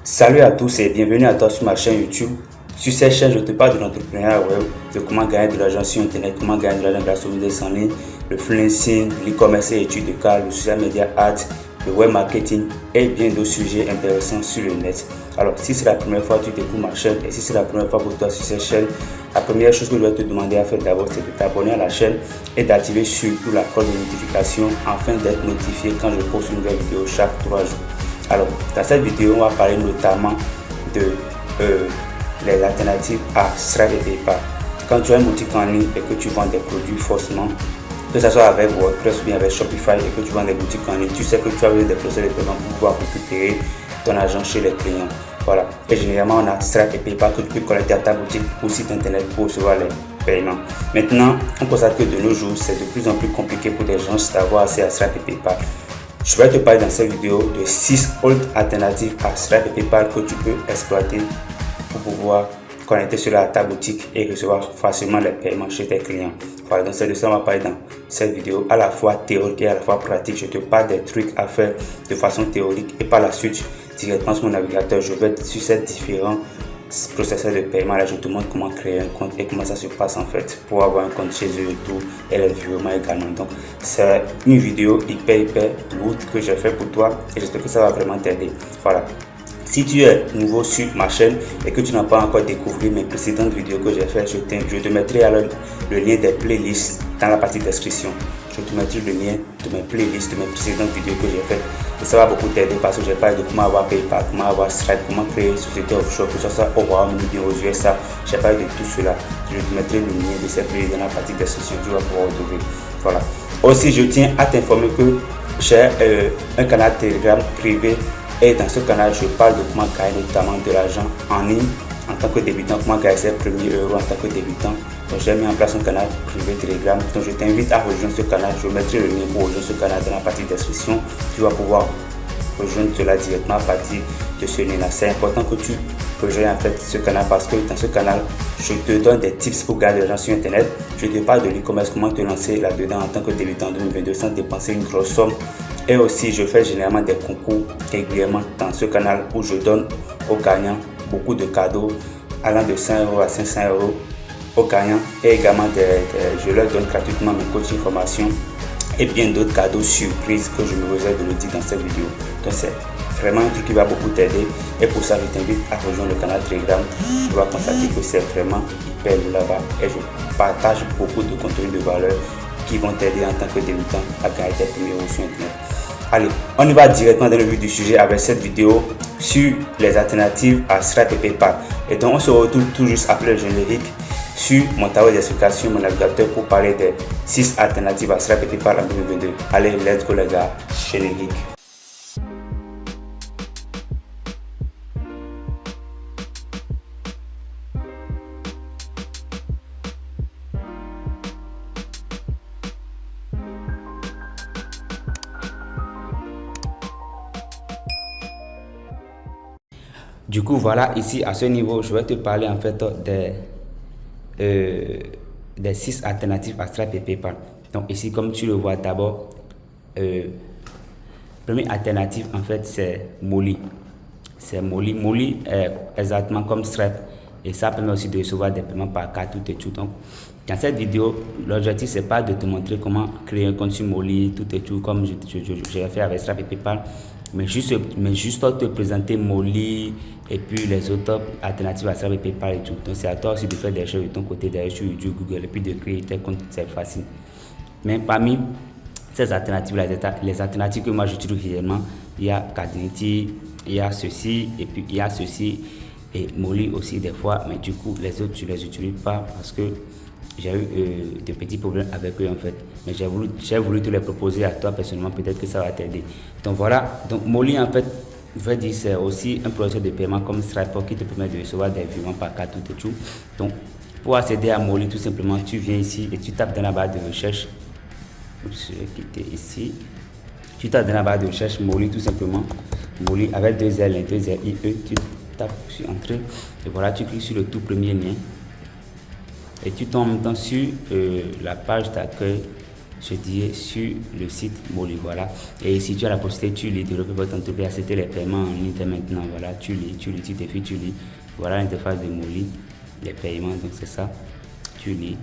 Salut à tous et bienvenue à toi sur ma chaîne YouTube. Sur cette chaîne, je te parle de l'entrepreneuriat web, de comment gagner de l'argent sur Internet, comment gagner de l'argent grâce au business en ligne, le freelancing, l'e-commerce et études de cas, le social media ads, le web marketing et bien d'autres sujets intéressants sur le net. Alors, si c'est la première fois que tu découvres ma chaîne et si c'est la première fois pour toi sur cette chaîne, la première chose que je vais te demander à faire d'abord, c'est de t'abonner à la chaîne et d'activer surtout la cloche de notification afin d'être notifié quand je poste une nouvelle vidéo chaque 3 jours. Alors, dans cette vidéo, on va parler notamment de les alternatives à Stripe et PayPal. Quand tu as une boutique en ligne et que tu vends des produits forcément, que ce soit avec WordPress ou bien avec Shopify et que tu vends des boutiques en ligne, tu sais que tu as besoin de procédures de paiement pour pouvoir récupérer ton argent chez les clients. Voilà. Et généralement, on a Stripe et PayPal que tu peux connecter à ta boutique ou site internet pour recevoir les paiements. Maintenant, on constate que de nos jours, c'est de plus en plus compliqué pour les gens d'avoir accès à Stripe et PayPal. Je vais te parler dans cette vidéo de 6 autres alternatives à Stripe et PayPal que tu peux exploiter pour pouvoir connecter cela à ta boutique et recevoir facilement les paiements chez tes clients. Voilà, donc c'est de ça qu'on va parler dans cette vidéo, à la fois théorique et à la fois pratique. Je te parle des trucs à faire de façon théorique et par la suite, directement sur mon navigateur, je vais sur ces différents processus de paiement. Là, je te montre comment créer un compte et comment ça se passe en fait pour avoir un compte chez eux et tout, et les virements également. Donc, c'est une vidéo hyper lourde que j'ai fait pour toi et j'espère que ça va vraiment t'aider. Voilà. Si tu es nouveau sur ma chaîne et que tu n'as pas encore découvert mes précédentes vidéos que j'ai faites, je te mettrai alors le lien des playlists dans la partie description. Je te mettrai le lien de mes playlists, de mes précédentes vidéos que j'ai faites. Et ça va beaucoup t'aider parce que j'ai parlé de comment avoir PayPal, comment avoir Stripe, comment créer une société offshore, que ce soit au Royaume-Uni ou aux USA. J'ai parlé de tout cela. Je te mettrai le lien de ces playlists dans la partie description. Tu vas pouvoir retrouver. Voilà. Aussi, je tiens à t'informer que j'ai un canal Telegram privé. Et dans ce canal, je parle de comment gagner notamment de l'argent en ligne en tant que débutant, comment gagner ses premiers euros en tant que débutant. Donc j'ai mis en place un canal privé Telegram. Donc je t'invite à rejoindre ce canal. Je mettrai le lien pour rejoindre ce canal dans la partie description. Tu vas pouvoir rejoindre cela directement à partir de ce lien-là. C'est important que tu rejoignes en fait ce canal parce que dans ce canal, je te donne des tips pour gagner de l'argent sur Internet. Je te parle de l'e-commerce, comment te lancer là-dedans en tant que débutant en 2022 sans dépenser une grosse somme. Et aussi, je fais généralement des concours régulièrement dans ce canal où je donne aux gagnants beaucoup de cadeaux allant de 100 € à 500 € aux gagnants. Et également, je leur donne gratuitement mes coaching formations et bien d'autres cadeaux surprises que je me réserve de le dire dans cette vidéo. Donc, c'est vraiment un truc qui va beaucoup t'aider. Et pour ça, je t'invite à rejoindre le canal Telegram. Tu vas constater que c'est vraiment hyper là-bas. Et je partage beaucoup de contenu de valeur qui vont t'aider en tant que débutant à gagner tes premiers euros sur Internet. Allez, on y va directement dans le vif du sujet avec cette vidéo sur les alternatives à Stripe et PayPal. Et donc on se retrouve tout juste après le générique sur mon tableau d'explication, mon navigateur pour parler des 6 alternatives à Stripe et PayPal en 2022. Allez, let's go les gars, générique. Du coup, voilà, ici à ce niveau, je vais te parler en fait des 6 alternatives à Stripe et PayPal. Donc ici, comme tu le vois d'abord, première alternative en fait c'est Molly. C'est Molly. Molly est exactement comme Stripe et ça permet aussi de recevoir des paiements par carte, tout et tout. Donc dans cette vidéo, l'objectif c'est pas de te montrer comment créer un compte sur Molly, tout et tout comme j'ai fait avec Stripe et PayPal. Mais juste te présenter Molly et puis les autres alternatives à Stripe et PayPal et tout. Donc c'est à toi aussi de faire des choses de ton côté derrière sur YouTube, Google et puis de créer tes comptes, c'est facile. Mais parmi ces alternatives, les alternatives que moi j'utilise régulièrement, il y a Cardinity, il y a ceci et puis il y a ceci et Molly aussi des fois. Mais du coup les autres je les utilise pas parce que j'ai eu de petits problèmes avec eux en fait, mais j'ai voulu te les proposer à toi personnellement, peut-être que ça va t'aider. Donc voilà, donc Molly en fait, je vais dire c'est aussi un processus de paiement comme Stripe qui te permet de recevoir des virements par carte tout et tout. Donc pour accéder à Molly, tout simplement tu viens ici et tu tapes dans la barre de recherche. Je vais quitter ici. Tu tapes dans la barre de recherche Molly tout simplement, Molly avec 2 L et 2 R I E, tu tapes sur entrée et voilà, tu cliques sur le tout premier lien. Et tu tombes en même temps sur la page d'accueil je dirais, sur le site Molly, voilà. Et si tu as la possibilité, tu lis, développer votre entreprise, accepter les paiements en ligne maintenant, voilà, tu lis, tu défies, tu lis. Voilà l'interface de Molly, les paiements, donc c'est ça. Tu lis,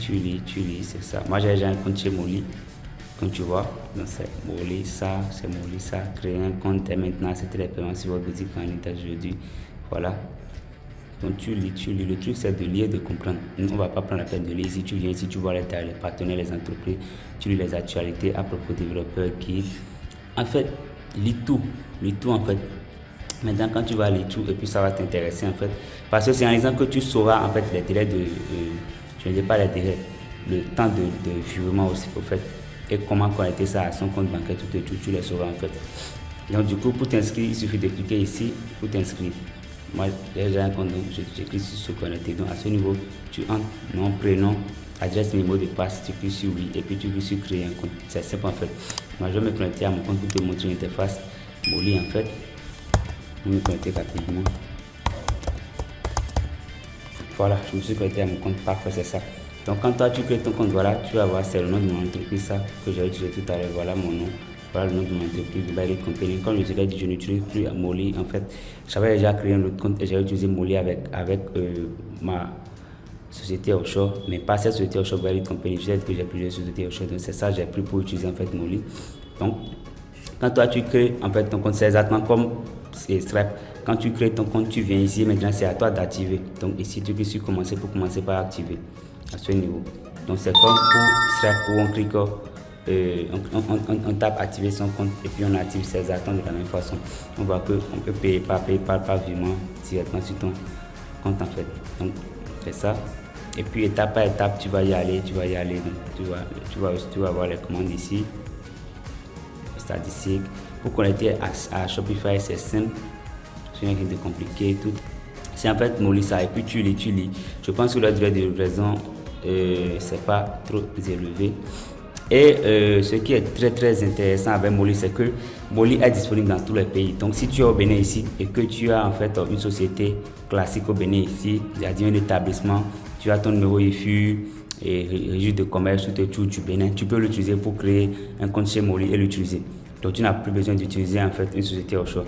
c'est ça. Moi, j'ai déjà un compte chez Molly, comme tu vois. Donc c'est Molly, ça, c'est Molly, ça. Créer un compte et maintenant, accepter les paiements sur votre boutique en ligne aujourd'hui. Voilà. Donc tu lis. Le truc c'est de lire, de comprendre. Nous, on ne va pas prendre la peine de lire. Si tu viens ici, tu vois les partenaires, les entreprises, tu lis les actualités à propos des développeurs qui... En fait, lis tout en fait. Maintenant, quand tu vas lire tout, et puis ça va t'intéresser en fait. Parce que c'est en lisant que tu sauras en fait les délais de... je ne dis pas les délais, le temps de virement aussi au fait. Et comment connecter ça à son compte bancaire, tout, tu les sauras en fait. Donc du coup, pour t'inscrire, il suffit de cliquer ici pour t'inscrire. Moi, j'ai déjà un compte, donc je clique sur se connecter. Donc, à ce niveau, tu entres nom, prénom, adresse, numéro de passe, tu cliques sur oui et puis tu cliques sur créer un compte. C'est simple en fait. Moi, je vais me connecter à mon compte pour te montrer l'interface Molly en fait. Je vais me connecter rapidement. Voilà, je me suis connecté à mon compte. Parfait, c'est ça. Donc, quand toi, tu crées ton compte, voilà, tu vas voir, c'est le nom de mon entreprise, ça, que j'ai utilisé tout à l'heure. Voilà mon nom. Voilà le nom de mon entreprise, Bailey Company. Comme je l'ai dit, je n'utilise plus Molly. En fait, j'avais déjà créé un autre compte et j'ai utilisé Molly avec ma société offshore, mais pas cette société offshore, Bailey Company. Je sais que j'ai plusieurs sociétés offshore, donc c'est ça que j'ai pris pour utiliser en fait Molly. Donc, quand toi tu crées en fait ton compte, c'est exactement comme Stripe. Quand tu crées ton compte, tu viens ici, maintenant c'est à toi d'activer. Donc ici, tu peux sur commencer pour commencer par activer à ce niveau. Donc c'est comme pour Stripe où on clique. On tape activer son compte et puis on active ses attentes de la même façon. On voit qu'on peut payer par virement directement sur ton compte en fait. Donc c'est ça. Et puis étape par étape, tu vas y aller. Donc tu vas voir les commandes ici. Statistiques. Pour connecter à Shopify, c'est simple. C'est rien de compliqué. Tout. C'est en fait Molly ça. Et puis tu lis. Je pense que la durée de livraison c'est pas trop élevé. Et ce qui est très intéressant avec Molly, c'est que Molly est disponible dans tous les pays. Donc si tu es au Bénin ici et que tu as en fait une société classique au Bénin ici, c'est-à-dire un établissement, tu as ton numéro IFU et registre de commerce tout du Bénin, tu peux l'utiliser pour créer un compte chez Molly et l'utiliser. Donc tu n'as plus besoin d'utiliser en fait une société offshore.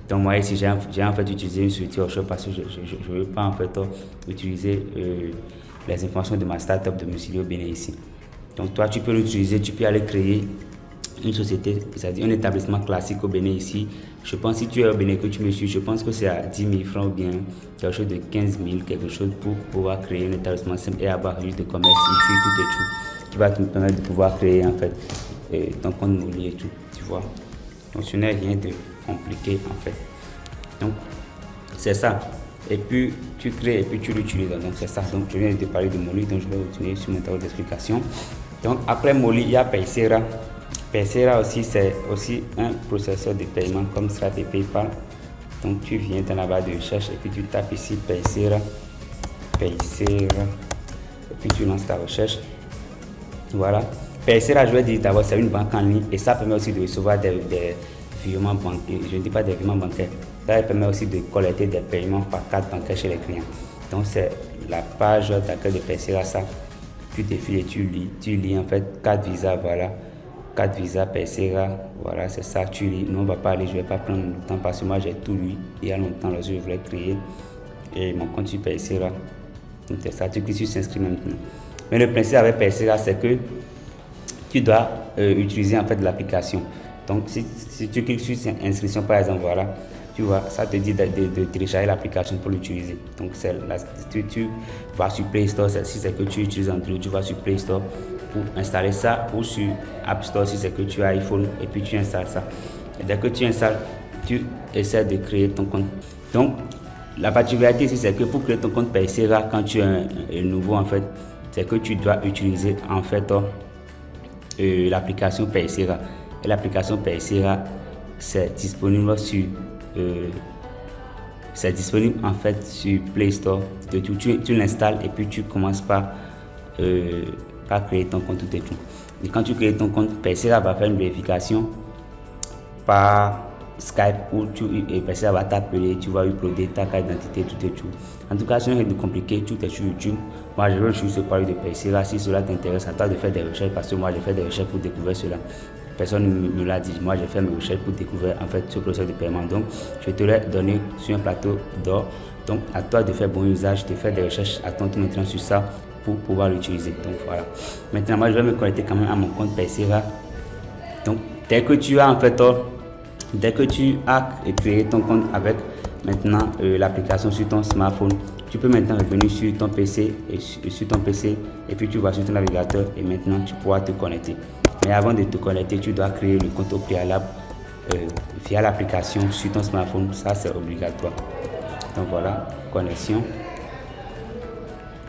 Donc moi ici j'ai en fait utilisé une société offshore parce que je ne veux pas en fait utiliser les informations de ma startup de domicilié au Bénin ici. Donc toi, tu peux l'utiliser, tu peux aller créer une société, c'est-à-dire un établissement classique au Bénin ici. Je pense si tu es au Bénin que tu me suis, je pense que c'est à 10 000 francs ou bien quelque chose de 15 000, quelque chose pour pouvoir créer un établissement simple et avoir un de commerce, tout qui va te permettre de pouvoir créer en fait ton compte Molly et tout, tu vois. Donc ce n'est rien de compliqué en fait. Donc c'est ça. Et puis tu crées et puis tu l'utilises. Donc c'est ça. Donc je viens de te parler de Molly, donc je vais continuer sur mon tableau d'explication. Donc après Molly, il y a Paysera. Paysera aussi, c'est aussi un processeur de paiement comme Stripe et PayPal. Donc tu viens dans la barre de recherche et puis tu tapes ici Paysera. Et puis tu lances ta recherche. Voilà. Paysera, je vais dire d'abord, c'est une banque en ligne et ça permet aussi de recevoir des virements bancaires. Je ne dis pas des virements bancaires. Ça permet aussi de collecter des paiements par carte bancaire chez les clients. Donc c'est la page d'accueil de Paysera, ça. Tu défiles et tu lis en fait carte Visa, voilà. Carte Visa, Paysera, voilà, c'est ça, tu lis. Nous on va pas aller, je vais pas prendre le temps parce que moi j'ai tout lu il y a longtemps lorsque je voulais créer et mon compte sur Paysera. Donc c'est ça, tu cliques sur s'inscrire maintenant. Mais le principe avec Paysera, c'est que tu dois utiliser en fait l'application. Donc si tu cliques sur inscription par exemple, voilà, tu vois, ça te dit de télécharger l'application pour l'utiliser. Donc tu vas sur Play Store, si c'est que tu utilises Android, tu vas sur Play Store pour installer ça, ou sur App Store si c'est que tu as iPhone et puis tu installes ça. Et dès que tu installes, tu essaies de créer ton compte. Donc la particularité ici, c'est que pour créer ton compte Paysera, quand tu es un nouveau en fait, c'est que tu dois utiliser en fait l'application Paysera. Et l'application Paysera, c'est disponible en fait sur Play Store. Tu l'installes et puis tu commences par créer ton compte tout. Et quand tu crées ton compte, Paysera va faire une vérification par Skype où Paysera va t'appeler, tu vas uploader ta carte d'identité, tout et tout. En tout cas, c'est rien de compliqué, tout est sur YouTube. Moi, je veux juste parler de Paysera. Si cela t'intéresse, à toi de faire des recherches parce que moi, j'ai fait des recherches pour découvrir cela. Personne ne me l'a dit. Moi, j'ai fait mes recherches pour découvrir en fait ce processus de paiement. Donc, je te l'ai donné sur un plateau d'or. Donc, à toi de faire bon usage, de faire des recherches à ton tour maintenant sur ça pour pouvoir l'utiliser. Donc, voilà. Maintenant, moi, je vais me connecter quand même à mon compte Paysera. Donc, dès que tu as créé ton compte avec maintenant l'application sur ton smartphone, tu peux maintenant revenir sur ton PC et puis tu vas sur ton navigateur et maintenant tu pourras te connecter. Mais avant de te connecter, tu dois créer le compte au préalable via l'application sur ton smartphone. Ça, c'est obligatoire. Donc voilà, connexion.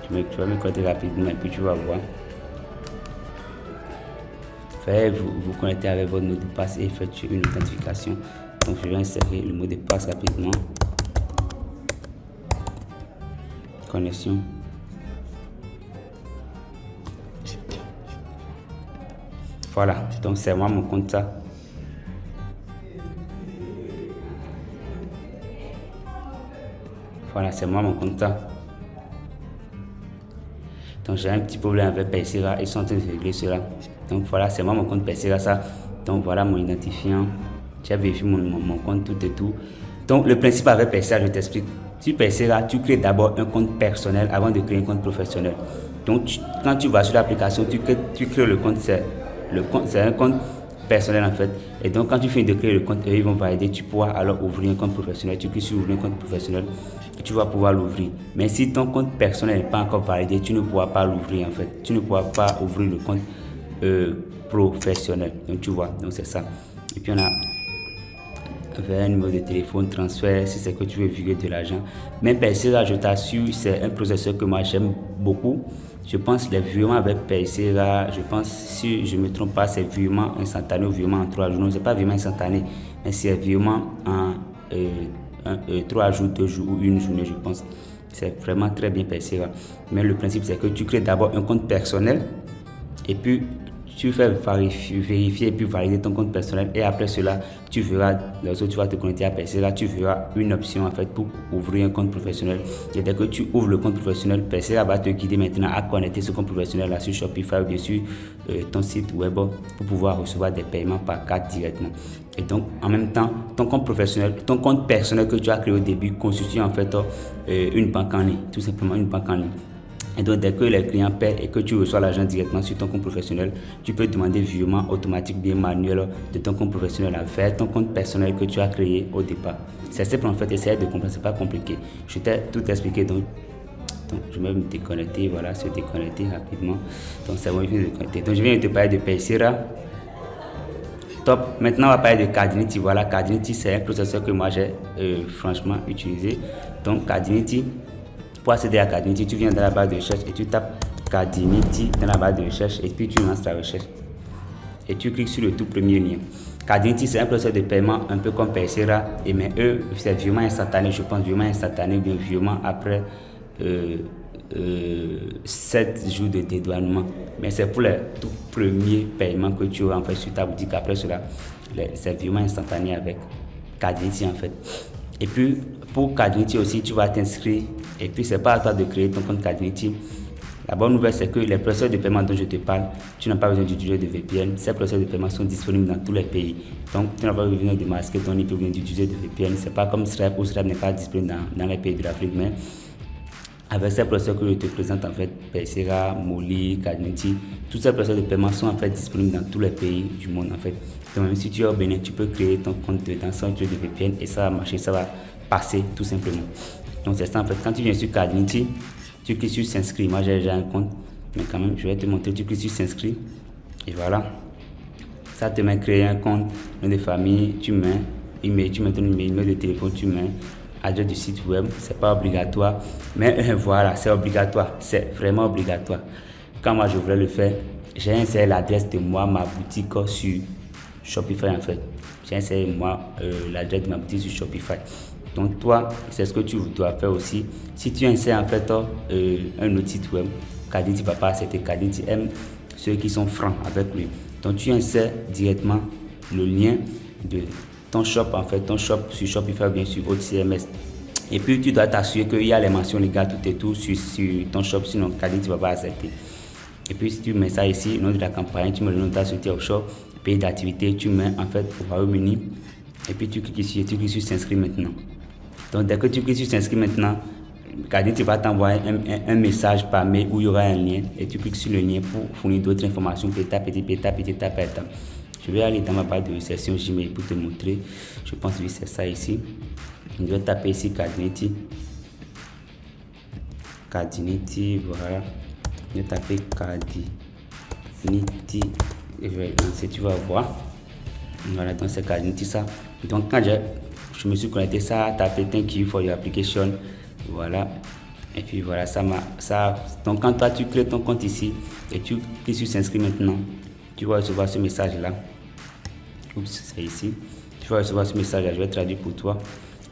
Tu vas me connecter rapidement et puis tu vas voir. Faites vous connecter avec votre mot de passe et effectuer une authentification. Donc je vais insérer le mot de passe rapidement. Connexion. Voilà, donc c'est moi mon compte ça. Voilà, c'est moi mon compte ça. Donc j'ai un petit problème avec Paysera, ils sont en train de régler cela. Donc voilà, c'est moi mon compte Paysera ça. Donc voilà mon identifiant. J'ai vérifié mon compte tout et tout. Donc le principe avec Paysera, je t'explique. Sur Paysera, tu crées d'abord un compte personnel avant de créer un compte professionnel. Donc quand tu vas sur l'application, tu crées le compte, c'est un compte personnel en fait. Et donc quand tu finis de créer le compte, ils vont valider, tu pourras alors ouvrir un compte professionnel. Tu cliques sur ouvrir un compte professionnel et tu vas pouvoir l'ouvrir. Mais si ton compte personnel n'est pas encore validé, tu ne pourras pas l'ouvrir en fait. Tu ne pourras pas ouvrir le compte professionnel. Donc tu vois, donc c'est ça. Et puis on a un numéro de téléphone, transfert, si c'est que tu veux virer de l'argent. Mais Paysera, je t'assure, c'est un processeur que moi j'aime beaucoup. Je pense les virements avec Paysera, je pense, si je ne me trompe pas, c'est virement instantané ou virement en 3 jours. Non, ce n'est pas virement instantané, mais c'est virement en 3 jours, 2 jours ou une journée, je pense. C'est vraiment très bien Paysera. Mais le principe, c'est que tu crées d'abord un compte personnel et puis tu fais vérifier et puis valider ton compte personnel et après cela, tu verras, lorsque tu vas te connecter à Paysera, tu verras une option en fait pour ouvrir un compte professionnel. Et dès que tu ouvres le compte professionnel, Paysera va te guider maintenant à connecter ce compte professionnel là sur Shopify ou bien sur ton site web pour pouvoir recevoir des paiements par carte directement. Et donc en même temps, ton compte personnel que tu as créé au début constitue en fait une banque en ligne, tout simplement une banque en ligne. Et donc, dès que les clients paient et que tu reçois l'argent directement sur ton compte professionnel, tu peux demander virement automatique, bien manuel de ton compte professionnel vers ton compte personnel que tu as créé au départ. C'est simple en fait, essayer de comprendre, c'est pas compliqué. Je t'ai tout expliqué, donc je vais me déconnecter, voilà, se déconnecter rapidement. Donc, c'est bon, je viens de déconnecter. Donc, je viens de te parler de Paysera. Top. Maintenant, on va parler de Cardinity. Voilà, Cardinity, c'est un processeur que moi j'ai franchement utilisé. Donc, Cardinity. Pour accéder à Cardinity, tu viens dans la barre de recherche et tu tapes Cardinity dans la barre de recherche et puis tu lances ta recherche. Et tu cliques sur le tout premier lien. Cardinity, c'est un processus de paiement un peu comme Paysera, et mais eux, c'est virement instantané, je pense, virement instantané, bien virement après 7 jours de dédouanement. Mais c'est pour les tout premiers paiements que tu auras en fait sur ta boutique. Après cela, c'est virement instantané avec Cardinity en fait. Et puis, pour Cardinity aussi, tu vas t'inscrire. Et puis, c'est pas à toi de créer ton compte Cardinity. La bonne nouvelle, c'est que les processus de paiement dont je te parle, tu n'as pas besoin d'utiliser de VPN. Ces processus de paiement sont disponibles dans tous les pays. Donc, tu n'as pas besoin de masquer ton IP ou d'utiliser de VPN. C'est pas comme Stripe où Stripe n'est pas disponible dans les pays de l'Afrique. Mais avec ces processus que je te présente, en fait, Paysera, Molly, Cardinity, tous ces processus de paiement sont en fait disponibles dans tous les pays du monde, en fait. Donc, même si tu es au Bénin, tu peux créer ton compte sans utiliser de VPN et ça va marcher, ça va passer tout simplement. Donc, c'est ça en fait. Quand tu viens sur Cardinity, tu cliques sur s'inscrire. Moi, j'ai déjà un compte, mais quand même, je vais te montrer. Tu cliques sur s'inscrire et voilà. Ça te met à créer un compte, nom de famille, tu mets email, tu mets ton email, numéro de téléphone, tu mets adresse du site web. C'est pas obligatoire, mais voilà, c'est obligatoire. C'est vraiment obligatoire. Quand moi, je voulais le faire, j'ai inséré l'adresse de moi, ma boutique sur Shopify en fait. J'ai inséré l'adresse de ma boutique sur Shopify. Donc toi, c'est ce que tu dois faire aussi. Si tu insères en fait un autre site web, Cardinity va pas accepter. Cardinity aime ceux qui sont francs avec lui. Donc tu insères directement le lien ton shop en fait, ton shop sur Shopify bien sûr votre CMS. Et puis tu dois t'assurer qu'il y a les mentions légales tout et tout sur ton shop, sinon Kadinti ne va pas accepter. Et puis si tu mets ça ici, le nom de la campagne, tu mets le nom de ta société offshore, pays d'activité, tu mets en fait au Royaume-Uni. Et puis tu cliques ici et tu cliques sur s'inscrire maintenant. Donc dès que tu cliques sur s'inscrire maintenant, Kadinti va t'envoyer un message par mail où il y aura un lien et tu cliques sur le lien pour fournir d'autres informations étape par étape. Je vais aller dans ma barre de réception Gmail pour te montrer. Je pense que c'est ça ici. Je vais taper ici Kadinti. Voilà. Je vais taper Kadinti. Et je vais lancer, tu vas voir. Voilà, donc c'est Kadinti ça. Donc quand je me suis connecté, ça a tapé thank you for your application. Voilà. Et puis voilà, donc quand toi tu crées ton compte ici et tu cliques sur s'inscrire maintenant, tu vas recevoir ce message là. Oups, c'est ici. Tu vas recevoir ce message là, je vais traduire pour toi.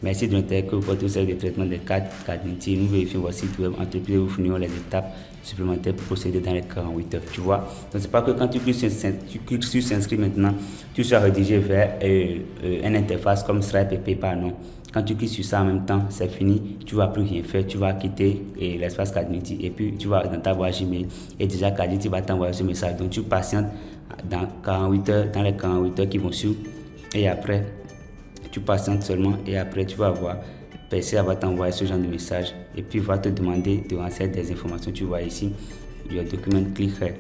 Merci de l'intérêt que vous portez au service de traitement des cartes Kadinti. Nous vérifions votre site web, entreprise, vous fournirons les étapes supplémentaires pour procéder dans les 48 heures. Tu vois, donc c'est pas que quand tu cliques sur s'inscrire maintenant, tu seras redirigé vers une interface comme Stripe et PayPal. Non. Quand tu cliques sur ça en même temps, c'est fini, tu ne vas plus rien faire, tu vas quitter l'espace Kadinti et puis tu vas dans ta boîte Gmail et déjà Kadinti va t'envoyer ce message. Donc tu patientes dans 48 heures, dans les 48 heures qui vont suivre et après tu patientes seulement et après tu vas voir PCA va t'envoyer ce genre de message et puis va te demander de renseigner des informations. Tu vois ici, your document click here.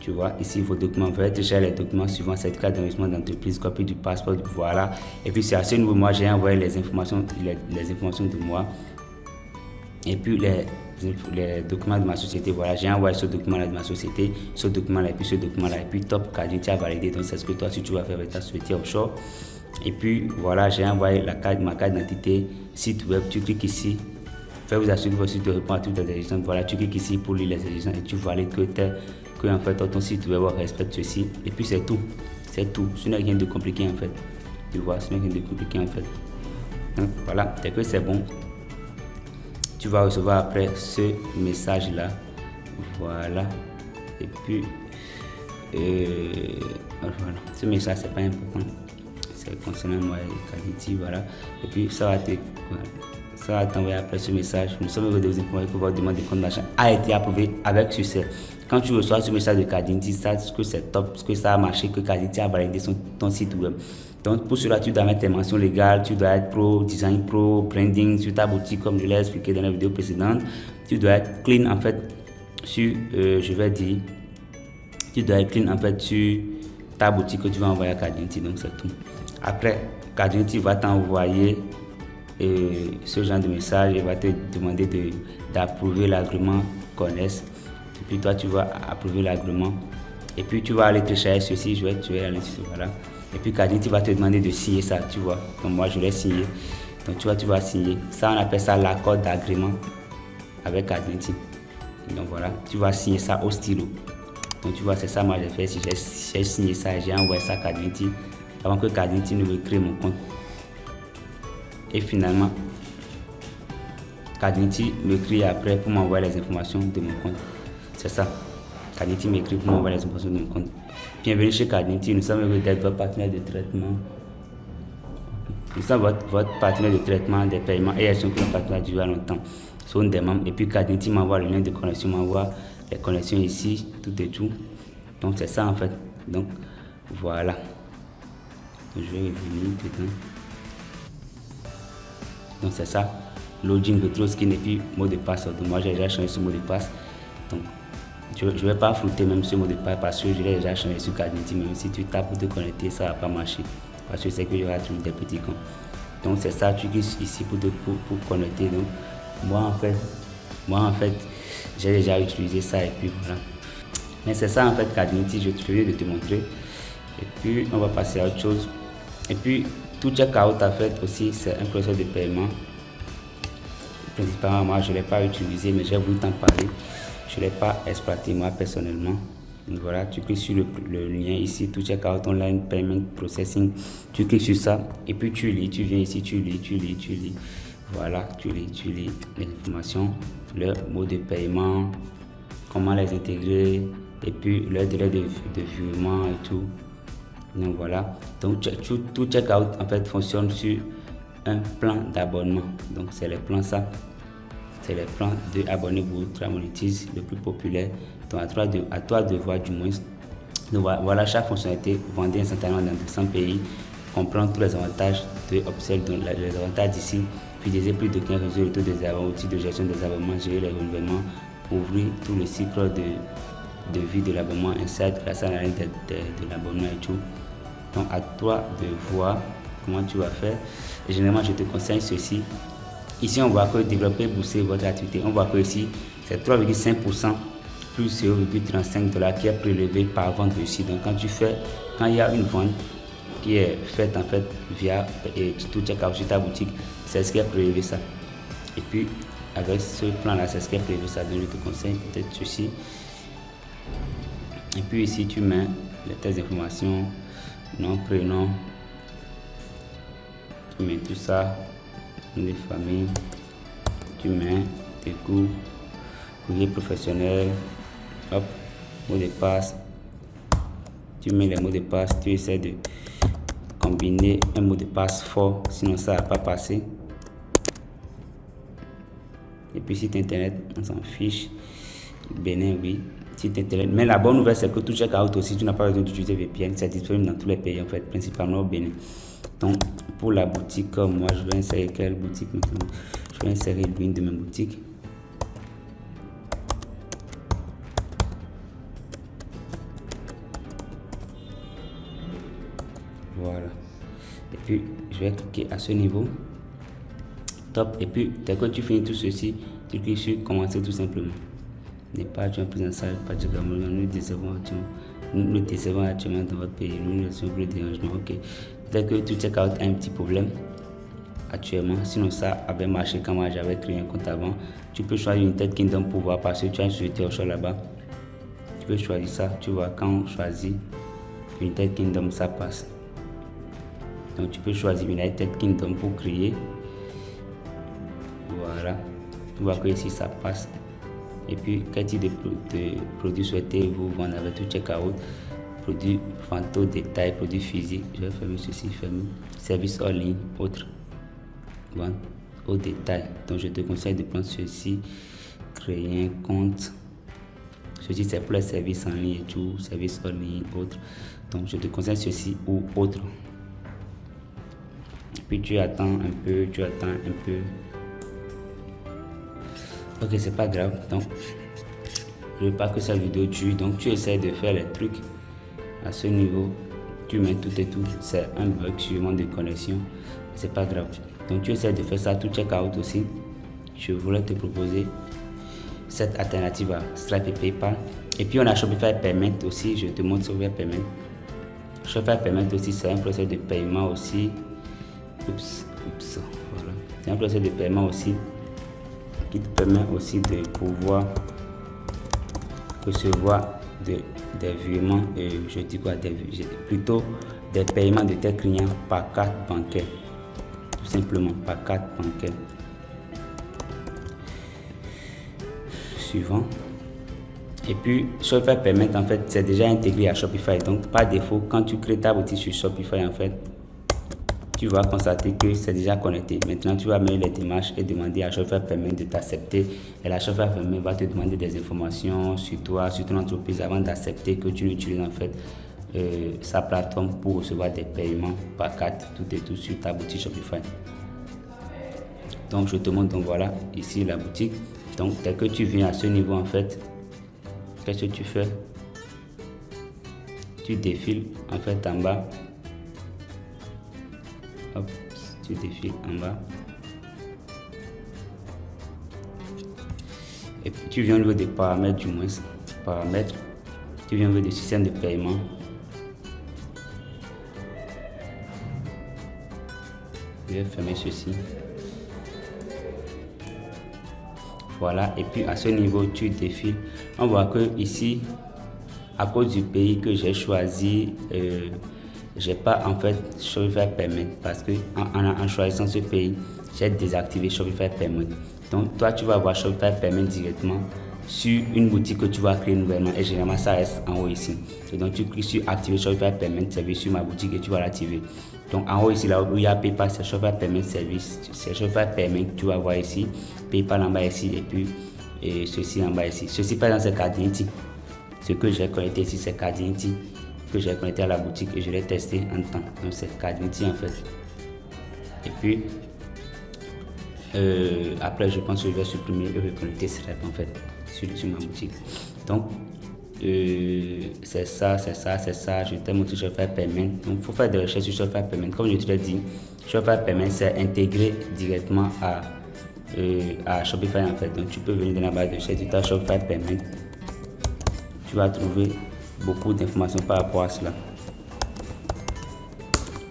Tu vois ici vos documents, veuillez télécharger les documents suivants, certificat d'enregistrement d'entreprise, copie du passeport, voilà. Et puis c'est à ce niveau, moi j'ai envoyé les informations de moi et puis les documents de ma société. Voilà, j'ai envoyé ce document là de ma société, ce document là et puis ce document là et puis top, Kadinti a validé. Donc c'est ce que toi si tu vas faire avec ta société offshore. Et puis voilà, j'ai envoyé ma carte d'identité, site web, tu cliques ici, fais vous assurer que votre site web répond à toutes les exigences. Voilà, tu cliques ici pour lire les exigences et tu valides que en fait ton site web respecte ceci. Et puis c'est tout, ce n'est rien de compliqué en fait. Tu vois, ce n'est rien de compliqué en fait. Donc voilà, dès que c'est bon, tu vas recevoir après ce message là. Voilà, et puis voilà, ce message c'est pas important. Concernant moi Kadinti, voilà. Et puis ça va t'envoyer après ce message. Nous sommes heureux de vous informer que votre demande de compte d'achat a été approuvée avec succès. Quand tu reçois ce message de Kadinti, sache que c'est top, que ça a marché, que Kadinti a validé ton site web. Donc pour cela, tu dois mettre tes mentions légales, tu dois être pro, design pro, branding sur ta boutique comme je l'ai expliqué dans la vidéo précédente. Tu dois être clean en fait sur, tu dois être clean en fait sur ta boutique que tu vas envoyer à Kadinti. Donc c'est tout. Après, Kadinti va t'envoyer ce genre de message et va te demander d'approuver l'agrément Connaisse. Et puis toi, tu vas approuver l'agrément. Et puis tu vas aller télécharger ceci, je vais aller sur voilà. Et puis Kadinti va te demander de signer ça, tu vois. Donc moi, je l'ai signé. Donc tu vas signer. Ça, on appelle ça l'accord d'agrément avec Kadinti. Donc voilà, tu vas signer ça au stylo. Donc tu vois, c'est ça moi j'ai fait. Si j'ai signé ça, j'ai envoyé ça à Kadinti avant que Kadinti ne me crée mon compte. Et finalement, Kadinti m'écrit après pour m'envoyer les informations de mon compte. C'est ça. Kadinti m'écrit pour m'envoyer les informations de mon compte. Bienvenue chez Kadinti, nous sommes heureux d'être votre partenaire de traitement. Nous sommes votre partenaire de traitement des paiements et elles sont que le partenaire durera longtemps. Sont des membres. Et puis Kadinti m'envoie le lien de connexion, m'envoie les connexions ici, tout et tout. Donc c'est ça en fait. Donc voilà. Je vais revenir dedans. Donc c'est ça. Login, retro skin et puis mot de passe. Donc moi j'ai déjà changé ce mot de passe. Donc je ne vais pas flouter même ce mot de passe parce que je l'ai déjà changé sur Kadinti. Même si tu tapes pour te connecter, ça ne va pas marcher. Parce que c'est que j'aurai toujours des petits cons. Donc c'est ça, tu cliques ici pour connecter. Donc moi en fait, j'ai déjà utilisé ça et puis voilà. Mais c'est ça en fait Kadinti, je viens de te montrer. Et puis on va passer à autre chose. Et puis tout checkout en fait aussi c'est un processus de paiement. Principalement moi je ne l'ai pas utilisé mais j'ai voulu t'en parler. Je ne l'ai pas exploité moi personnellement. Donc voilà, tu cliques sur le lien ici, tout checkout online payment processing. Tu cliques sur ça et puis tu lis, tu viens ici, tu lis. Voilà, tu lis les informations, le mot de paiement, comment les intégrer et puis le délai de virement et tout. Donc voilà, donc tout checkout en fait fonctionne sur un plan d'abonnement. Donc c'est les plans ça, c'est les plans de abonnez-vous, Tramonetize le plus populaire. Donc à toi de voir du moins. Donc voilà, chaque fonctionnalité vendue instantanément dans 200 pays comprend tous les avantages de upsell, donc les avantages d'ici, fidéliser plus de 15 réseaux de des abonnements, outils de gestion des abonnements, gérer les renouvellements, ouvrir tout le cycle de vie de l'abonnement, insert la salle de l'abonnement et tout. Donc à toi de voir comment tu vas faire. Et généralement je te conseille ceci. Ici on voit que développer, booster votre activité. On voit que ici c'est 3,5% plus 0,35$ qui est prélevé par vente réussie. Donc quand il y a une vente qui est faite en fait via tout checkout sur ta boutique, c'est ce qui est prélevé ça. Et puis avec ce plan là, c'est ce qui est prélevé ça. Donc je te conseille peut-être ceci. Et puis ici tu mets tes informations, nom, prénom, tu mets tout ça, nom de famille, tu mets tes coûts, courrier professionnel, hop, mot de passe, tu mets les mots de passe, tu essaies de combiner un mot de passe fort, sinon ça va pas passer. Et puis site internet, on s'en fiche. Bénin, oui, site internet. Mais la bonne nouvelle, c'est que tout checkout aussi, tu n'as pas besoin d'utiliser VPN, c'est disponible dans tous les pays en fait, principalement au Bénin. Donc pour la boutique, moi je vais insérer quelle boutique maintenant? Je vais insérer l'une de mes boutiques. Voilà. Et puis je vais cliquer à ce niveau. Top. Et puis dès que tu finis tout ceci, tu cliques sur commencer tout simplement. N'est pas tu as pris en salle, pas de Cameroun, nous décevons actuellement dans votre pays, nous ne sommes plus dérangement. Ok. Dès que tu check out un petit problème actuellement, sinon ça avait marché quand moi j'avais créé un compte avant. Tu peux choisir United Kingdom pour voir parce que tu as une société offshore là-bas. Tu peux choisir ça, tu vois, quand on choisit United Kingdom, ça passe. Donc tu peux choisir United Kingdom pour créer. Voilà, tu vois que ici ça passe. Et puis quel type de produits souhaitez-vous vendre avec tout checkout? Produits fantômes, détails, produits physiques. Je vais fermer ceci, fermer. Service en ligne, autre. Vente au détail. Donc je te conseille de prendre ceci, créer un compte. Ceci c'est pour les services en ligne et tout, services en ligne, autre. Donc je te conseille ceci ou autre. Puis tu attends un peu, Ok, c'est pas grave. Donc, je veux pas que cette vidéo tue. Donc, tu essaies de faire les trucs à ce niveau. Tu mets tout et tout. C'est un bug sûrement de connexion. C'est pas grave. Donc, tu essaies de faire ça. Tout check out aussi. Je voulais te proposer cette alternative à Stripe et PayPal. Et puis, on a Shopify Payment aussi. Je te montre Shopify Payment. Shopify Payment aussi, c'est un processus de paiement aussi. Voilà. C'est un processus de paiement aussi qui te permet aussi de pouvoir recevoir des virements, je dis quoi, plutôt des paiements de tes clients par carte bancaire, tout simplement par carte bancaire. Suivant. Et puis Shopify Payment en fait c'est déjà intégré à Shopify, donc par défaut quand tu crées ta boutique sur Shopify en fait tu vas constater que c'est déjà connecté. Maintenant, tu vas mener les démarches et demander à Shopify Payment de t'accepter. Et la Shopify Payment va te demander des informations sur toi, sur ton entreprise avant d'accepter que tu utilises en fait sa plateforme pour recevoir des paiements par carte, tout et tout sur ta boutique Shopify. Donc, je te montre, donc voilà, ici la boutique. Donc, dès que tu viens à ce niveau en fait, qu'est-ce que tu fais? Tu défiles en fait en bas. Hop, tu défiles en bas. Et puis tu viens au niveau des paramètres du moins. Paramètres. Tu viens au niveau des systèmes de paiement. Je vais fermer ceci. Voilà. Et puis à ce niveau, tu défiles. On voit que ici, à cause du pays que j'ai choisi, j'ai pas en fait Shopify Payment parce que en choisissant ce pays, j'ai désactivé Shopify Payment. Donc toi tu vas avoir Shopify Payment directement sur une boutique que tu vas créer nouvellement et généralement ça reste en haut ici. Et donc tu cliques sur activer Shopify Payment Service sur ma boutique et tu vas l'activer. Donc en haut ici là où il y a PayPal, c'est Shopify Payment Service, c'est Shopify Payment, tu vas voir ici, PayPal en bas ici et puis ceci en bas ici. Ceci par exemple c'est Cardinity. Ce que j'ai connecté ici c'est Cardinity que j'ai connecté à la boutique et je l'ai testé en temps. Donc c'est Cardinity en fait. Et puis après je pense que je vais supprimer et reconnecter Stripe en fait sur ma boutique. Donc c'est ça, je t'ai montré Shopify Payment. Donc il faut faire des recherches sur Shopify Payment. Comme je te l'ai dit, Shopify Payment c'est intégré directement à Shopify en fait. Donc tu peux venir dans la barre de recherche, tu tapes Shopify Payment, tu vas trouver beaucoup d'informations par rapport à cela.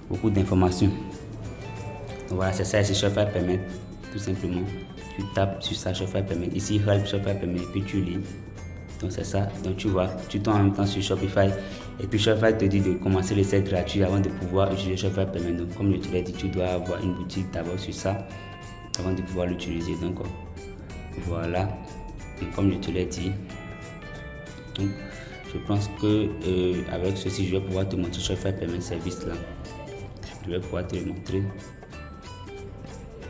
Beaucoup d'informations. Donc voilà, c'est ça ici Shopify Payment. Tout simplement, tu tapes sur ça Shopify Payment. Ici, Help Shopify Payment et puis tu lis. Donc c'est ça. Donc tu vois, tu tombes en même temps sur Shopify et puis Shopify te dit de commencer l'essai gratuit avant de pouvoir utiliser Shopify Payment. Donc comme je te l'ai dit, tu dois avoir une boutique d'abord sur ça avant de pouvoir l'utiliser. Donc voilà. Et comme je te l'ai dit, donc, je pense que avec ceci, je vais pouvoir te montrer Shopify Payment Service là. Je vais pouvoir te le montrer.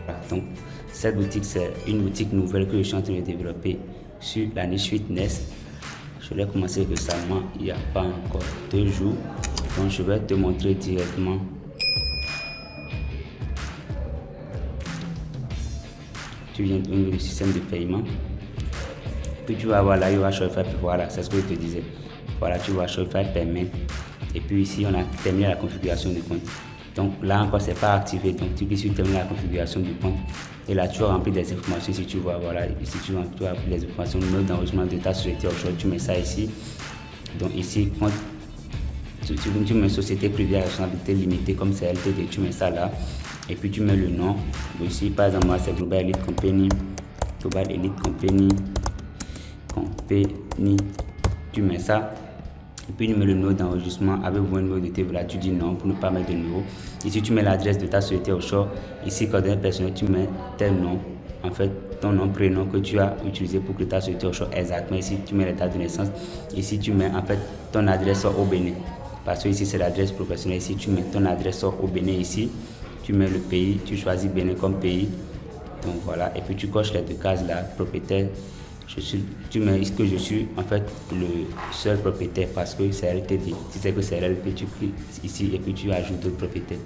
Voilà. Donc cette boutique, c'est une boutique nouvelle que je suis en train de développer sur la niche fitness. Je l'ai commencé récemment, il n'y a pas encore 2 jours. Donc je vais te montrer directement. Tu viens de le système de paiement. Puis tu vas voir là, il y aura Shopify. Voilà, c'est ce que je te disais. Voilà, tu vois Shopify Payment. Et puis ici, on a terminé la configuration du compte. Donc là encore, c'est pas activé. Donc tu cliques sur terminer la configuration du compte. Et là, tu as rempli des informations. Si tu vois, voilà, ici tu as rempli les informations, le numéro d'enregistrement de ta société offshore, tu mets ça ici. Donc ici, compte, tu mets société privée à responsabilité limitée comme c'est LTD, tu mets ça là. Et puis tu mets le nom. Donc ici, par exemple, moi c'est Global Elite Company. Global Elite Company. Tu mets ça. Et puis tu mets le numéro d'enregistrement. Avez-vous un numéro de TVA? Tu dis non pour ne pas mettre de numéro. Ici tu mets l'adresse de ta société offshore. Ici coordonnées personnelles, tu mets tel nom. En fait ton nom, prénom que tu as utilisé pour créer ta société offshore exactement. Ici tu mets la date de naissance. Ici tu mets en fait ton adresse au Bénin. Parce que ici c'est l'adresse professionnelle. Ici tu mets ton adresse au Bénin. Ici tu mets le pays. Tu choisis Bénin comme pays. Donc voilà. Et puis tu coches les 2 cases là. Propriétaire. Tu mets que je suis en fait le seul propriétaire parce que c'est LTD. Si c'est que c'est LTD, tu cliques ici et puis tu ajoutes d'autres propriétaires.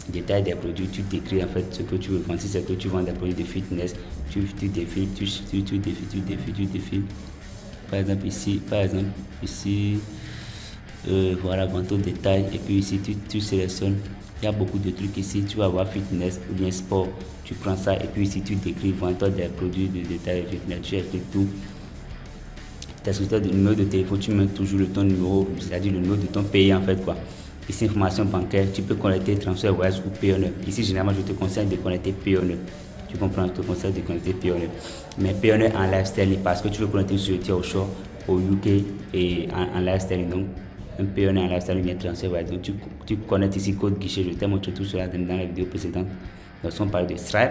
Détail des produits, tu décris en fait ce que tu veux vendre. Si c'est que tu vends des produits de fitness, tu défiles, tu défiles. Par exemple ici, voilà, vente au détail. Et puis ici, tu sélectionnes. Il y a beaucoup de trucs ici. Tu vas voir fitness ou bien sport. Tu prends ça et puis ici, tu décris vente des produits de détail de fitness. Tu écris tout. Tu as le numéro de téléphone. Tu mets toujours ton numéro, c'est-à-dire le numéro de ton pays en fait quoi. Ici, information bancaire. Tu peux connecter transfert voyage ou Payoneer. Ici, généralement, je te conseille de connecter Payoneer. Tu comprends, je te conseille de connecter Payoneer. Mais Payoneer en lifestyle parce que tu veux connecter une société offshore au UK et en lifestyle. Donc, un Payoneer en lifestyle vient transfert voyage. Donc, tu connectes ici code guichet. Je t'ai montré tout cela dans la vidéo précédente. Donc, on parle de Stripe.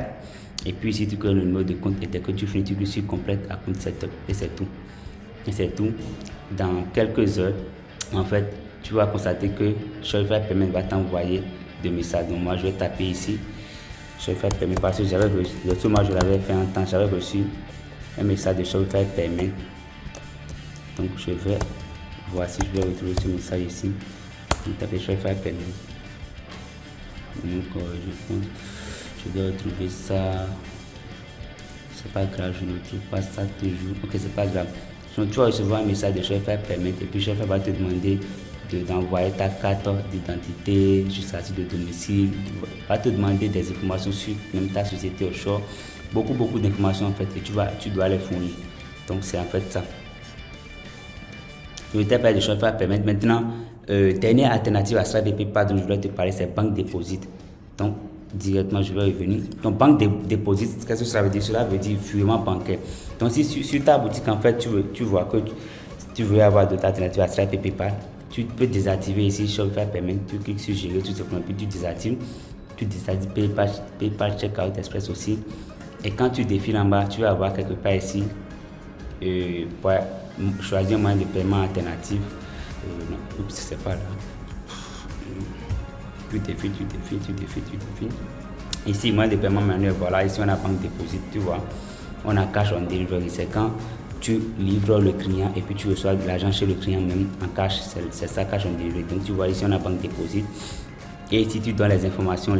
Et puis ici, tu crées le numéro de compte et dès que tu finis, tu cliques sur complète à compte setup. Et c'est tout. Et c'est tout. Dans quelques heures, en fait, tu vas constater que Shopify Payment va t'envoyer des messages. Donc moi, je vais taper ici Shopify Payment parce que j'avais reçu, moi je l'avais fait en temps, j'avais reçu un message de Shopify Payment. Donc je vais voir si je vais retrouver ce message ici. Je vais taper Shopify Payment. Donc je pense je dois retrouver ça. C'est pas grave, je ne trouve pas ça toujours. Ok, c'est pas grave. Donc tu vas recevoir un message de Shopify Payment et puis Shopify va te demander d'envoyer ta carte d'identité, justificatif de domicile, va te demander des informations sur même ta société offshore, beaucoup d'informations en fait et tu dois les fournir. Donc c'est en fait ça. Je t'ai parlé de Shopify Payment. Maintenant, dernière alternative à Stripe et PayPal dont je voulais te parler, c'est Bank Deposit. Donc directement je vais revenir. Donc Bank Deposit, qu'est-ce que ça veut dire? Cela veut dire virement bancaire. Donc si sur ta boutique en fait tu vois que tu veux avoir d'autres alternatives à Stripe et PayPal, tu peux désactiver ici Shopify Payment, tu cliques sur gérer tout simplement, puis tu désactives PayPal Checkout Express aussi. Et quand tu défiles en bas, tu vas avoir quelque part ici pour choisir un moyen de paiement alternatif. Non, oups, c'est pas là. Tu défiles. Ici, moyen de paiement manuel, voilà, ici on a banque déposit, tu vois. On a cash on delivery, c'est quand tu livres le client et puis tu reçois de l'argent chez le client même en cash, c'est ça cash on delivery. Donc tu vois ici on a banque déposit. Et ici tu donnes les informations,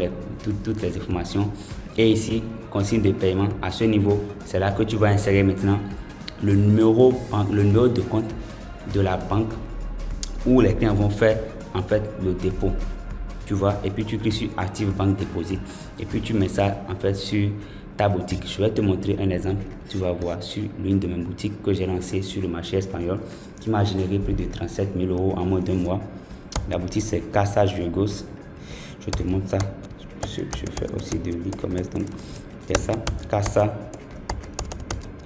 toutes les informations. Et ici, consigne de paiement. À ce niveau, c'est là que tu vas insérer maintenant le numéro de compte de la banque où les clients vont faire en fait le dépôt. Tu vois, et puis tu cliques sur Active Banque Déposit. Et puis tu mets ça en fait sur ta boutique. Je vais te montrer un exemple. Tu vas voir sur l'une de mes boutiques que j'ai lancée sur le marché espagnol qui m'a généré plus de 37 000 € en moins d'un mois. La boutique c'est Casa Juegos. Je te montre ça. Je fais aussi de l'e-commerce. Donc, c'est ça.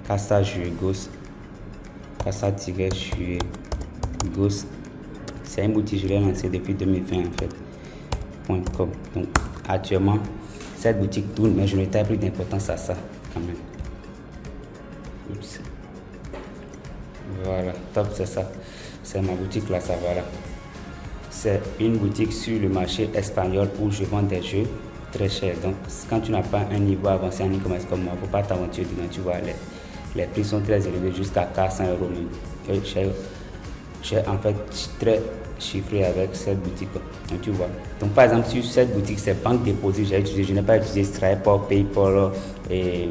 Casa Juegos. Casa-Juegos. C'est une boutique, je l'ai lancée depuis 2020 en fait. .com. Donc, actuellement, cette boutique tourne, mais je ne taille plus d'importance à ça quand même. Oups. Voilà, top, c'est ça. C'est ma boutique là, ça va là. C'est une boutique sur le marché espagnol où je vends des jeux très chers. Donc, quand tu n'as pas un niveau avancé en e-commerce comme moi, il ne faut pas t'aventurer dedans. Tu vois, les prix sont très élevés, jusqu'à 400 € même. J'ai en fait très chiffré avec cette boutique. Donc, tu vois. Donc, par exemple, sur cette boutique, c'est banque déposit. Je n'ai pas utilisé Stripe, PayPal et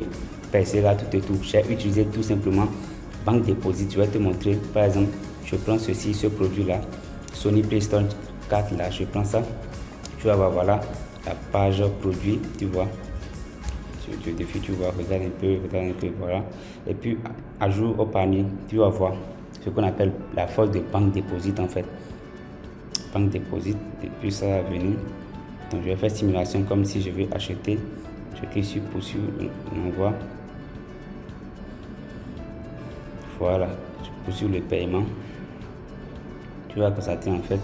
Persera, tout et tout. J'ai utilisé tout simplement banque déposit. Je vais te montrer. Par exemple, je prends ce produit-là. Sony PlayStation 4 là, je prends ça, tu vas voir, voilà la page produit, tu vois, tu vois, regarde un peu, voilà, et puis ajout au panier, tu vas voir ce qu'on appelle la force de banque déposit en fait, banque déposit, et puis ça va venir, donc je vais faire simulation comme si je veux acheter, je clique sur poursuivre, on envoie, voilà, je poursuis le paiement. Tu vas constater en fait,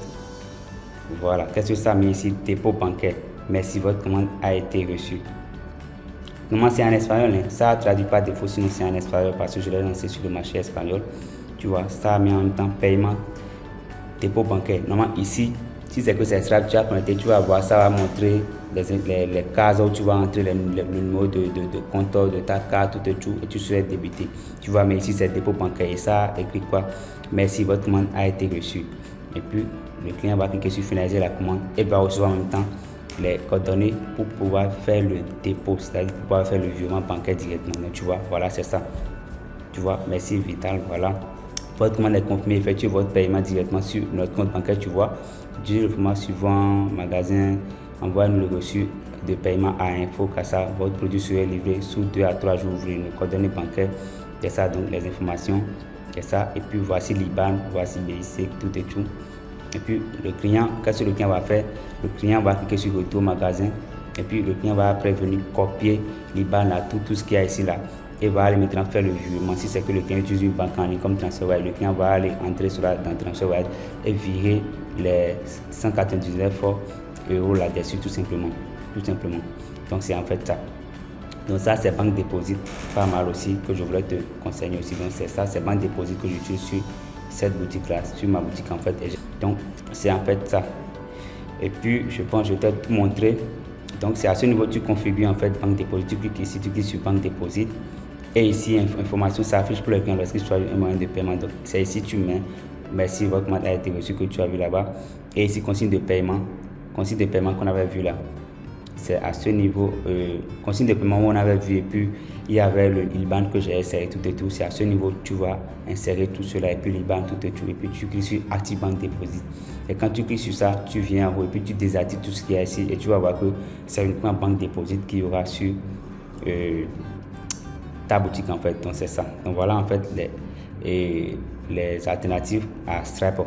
voilà, qu'est-ce que ça met ici, dépôt bancaire, merci, votre commande a été reçue. Comment c'est en espagnol, hein? Ça ne traduit pas défaut, sinon c'est en espagnol parce que je l'ai lancé sur le marché espagnol. Tu vois, ça met en même temps paiement, dépôt bancaire. Normalement ici, si c'est que c'est Stripe, tu vas connecter, tu vas voir, ça va montrer les cases où tu vas entrer le numéro de compte de ta carte, tout et tout, et tu serais débité. Tu vois, mais ici c'est dépôt bancaire et ça écrit quoi? Merci, votre commande a été reçue. Et puis le client va cliquer sur finaliser la commande et va recevoir en même temps les coordonnées pour pouvoir faire le dépôt, c'est-à-dire pour pouvoir faire le virement bancaire directement. Donc tu vois, voilà, c'est ça. Tu vois, merci Vital, voilà. Votre commande est confirmée, effectuez votre paiement directement sur notre compte bancaire, tu vois. Du le format suivant, magasin, envoie-nous le reçu de paiement à info Casa. Votre produit sera livré sous 2 à 3 jours ouvrés. Nos coordonnées bancaires, c'est ça, donc les informations, c'est ça. Et puis voici l'IBAN, voici BIC, tout et tout. Et puis le client, qu'est-ce que le client va faire? Le client va cliquer sur retour magasin. Et puis le client va après venir copier l'IBAN là, tout ce qu'il y a ici là. Et va aller maintenant faire le virement. Si c'est que le client utilise une banque en ligne comme TransferWise, le client va aller entrer dans TransferWise et virer les 199 € là-dessus tout simplement. Donc c'est en fait ça. Donc ça c'est banque déposit, pas mal aussi que je voulais te conseiller aussi. Donc c'est ça, c'est banque déposit que j'utilise sur cette boutique là, sur ma boutique en fait. Donc c'est en fait ça. Et puis je pense que je vais te tout montrer. Donc c'est à ce niveau que tu configures en fait banque déposit. Tu cliques ici, tu cliques sur banque déposit. Et ici, information s'affiche pour le client lorsqu'il choisit un moyen de paiement. Donc, c'est ici tu mets merci, votre commande a été reçue que tu as vu là-bas. Et ici, consigne de paiement qu'on avait vu là. C'est à ce niveau, consigne de paiement où on avait vu et puis il y avait le IBAN que j'ai inséré tout et tout. C'est à ce niveau que tu vas insérer tout cela et puis l'IBAN tout et tout. Et puis tu cliques sur Active Banque Déposit. Et quand tu cliques sur ça, tu viens en haut et puis tu désactives tout ce qu'il y a ici et tu vas voir que c'est uniquement Banque Déposit qu'il y aura sur ta boutique en fait. Donc c'est ça. Donc voilà en fait les alternatives à Stripe.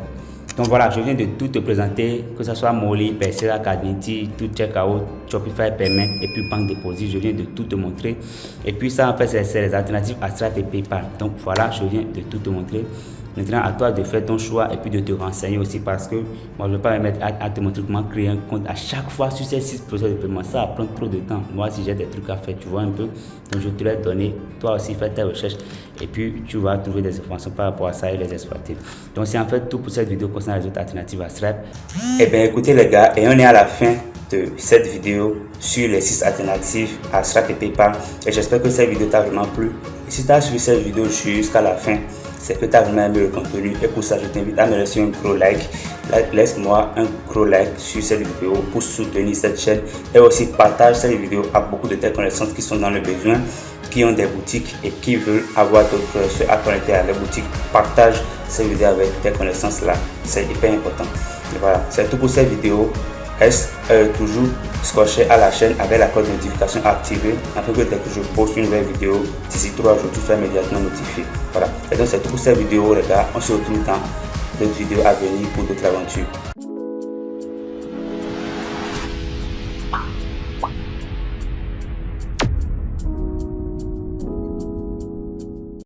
Donc voilà, je viens de tout te présenter, que ce soit Molly, Persera, Cadenti, tout Checkout, Shopify Payment et puis Banque Déposit. Je viens de tout te montrer. Et puis ça en fait c'est les alternatives à Stripe et PayPal. Donc voilà, je viens de tout te montrer. Maintenant, à toi de faire ton choix et puis de te renseigner aussi, parce que moi, je ne vais pas me mettre à te montrer comment créer un compte à chaque fois sur ces 6 procès de paiement. Ça va prendre trop de temps. Moi, si j'ai des trucs à faire, tu vois un peu. Donc, je te l'ai donné. Toi aussi, fais tes recherches et puis tu vas trouver des informations par rapport à ça et les exploiter. Donc, c'est en fait tout pour cette vidéo concernant les autres alternatives à Stripe. Eh bien, écoutez les gars, et on est à la fin de cette vidéo sur les 6 alternatives à Stripe et PayPal. Et j'espère que cette vidéo t'a vraiment plu. Et si tu as suivi cette vidéo jusqu'à la fin, c'est que tu as vraiment aimé le contenu. Et pour ça, je t'invite à me laisser un gros like. Laisse-moi un gros like sur cette vidéo pour soutenir cette chaîne. Et aussi partage cette vidéo à beaucoup de tes connaissances qui sont dans le besoin, qui ont des boutiques et qui veulent avoir d'autres choses à connecter à leur boutique. Partage cette vidéo avec tes connaissances là. C'est hyper important. Et voilà, c'est tout pour cette vidéo. Reste toujours scotché à la chaîne avec la cloche de notification activée afin que dès que je poste une nouvelle vidéo, d'ici 3 jours, tu sois immédiatement notifié. Voilà. Et donc c'est tout pour cette vidéo les gars. On se retrouve dans d'autres vidéos à venir pour d'autres aventures.